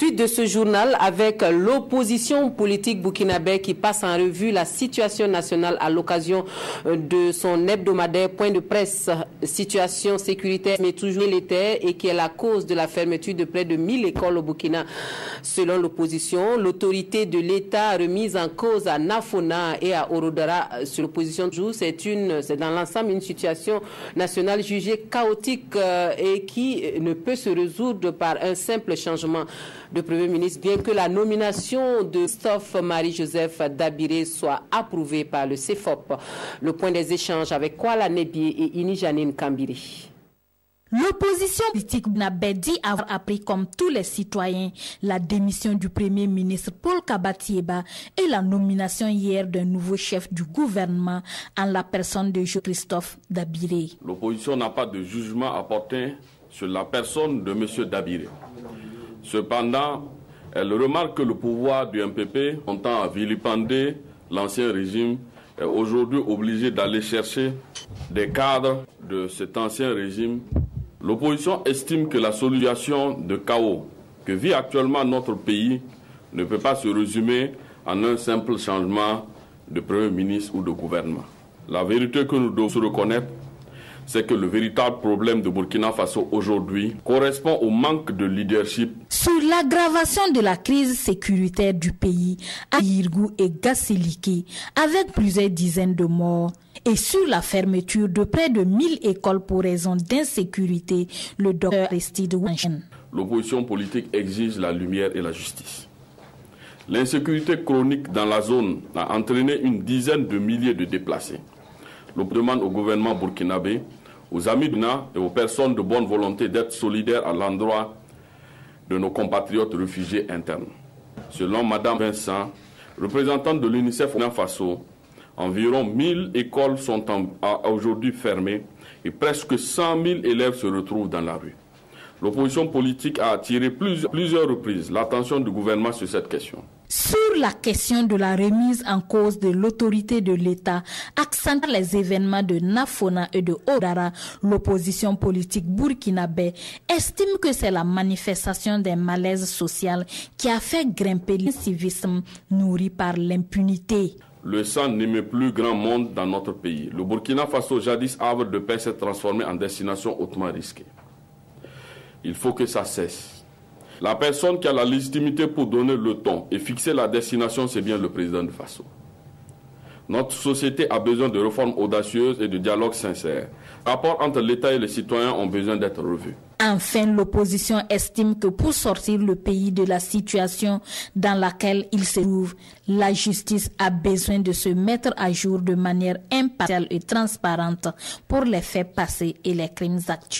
Suite de ce journal avec l'opposition politique burkinabé qui passe en revue la situation nationale à l'occasion de son hebdomadaire point de presse. Situation sécuritaire mais toujours l'été et qui est la cause de la fermeture de près de 1000 écoles au Burkina. Selon l'opposition, l'autorité de l'État remise en cause à Nafona et à Orodara sur l'opposition c'est dans l'ensemble une situation nationale jugée chaotique et qui ne peut se résoudre par un simple changement de Premier ministre, bien que la nomination de Christophe Marie-Joseph Dabiré soit approuvée par le CEFOP. Le point des échanges avec Kuala Nebié et Ini Janine Kambiri. L'opposition politique burkinabé dit avoir appris comme tous les citoyens la démission du Premier ministre Paul Kabatieba et la nomination hier d'un nouveau chef du gouvernement en la personne de Christophe Dabiré. L'opposition n'a pas de jugement à porter sur la personne de M. Dabiré. Cependant, elle remarque que le pouvoir du MPP, longtemps à vilipender l'ancien régime, est aujourd'hui obligé d'aller chercher des cadres de cet ancien régime. L'opposition estime que la situation de chaos que vit actuellement notre pays ne peut pas se résumer en un simple changement de Premier ministre ou de gouvernement. La vérité que nous devons reconnaître, c'est que le véritable problème de Burkina Faso aujourd'hui correspond au manque de leadership. Sur l'aggravation de la crise sécuritaire du pays à Yirgou et Gassiliki, avec plusieurs dizaines de morts, et sur la fermeture de près de 1000 écoles pour raison d'insécurité, le docteur Aristide Wanchen. L'opposition politique exige la lumière et la justice. L'insécurité chronique dans la zone a entraîné une dizaine de milliers de déplacés. L'on demande au gouvernement burkinabé, aux amis du NA et aux personnes de bonne volonté d'être solidaires à l'endroit de nos compatriotes réfugiés internes. Selon Mme Vincent, représentante de l'UNICEF au Faso, environ 1000 écoles sont aujourd'hui fermées et presque 100 000 élèves se retrouvent dans la rue. L'opposition politique a attiré plusieurs reprises l'attention du gouvernement sur cette question. Sur la question de la remise en cause de l'autorité de l'État, accentuant les événements de Nafona et de Odara, l'opposition politique burkinabé estime que c'est la manifestation d'un malaise social qui a fait grimper l'incivisme nourri par l'impunité. Le sang n'aimait plus grand monde dans notre pays. Le Burkina Faso, jadis havre de paix, s'est transformé en destination hautement risquée. Il faut que ça cesse. La personne qui a la légitimité pour donner le ton et fixer la destination, c'est bien le président de Faso. Notre société a besoin de réformes audacieuses et de dialogue sincère. Les rapports entre l'État et les citoyens ont besoin d'être revus. Enfin, l'opposition estime que pour sortir le pays de la situation dans laquelle il se trouve, la justice a besoin de se mettre à jour de manière impartiale et transparente pour les faits passés et les crimes actuels.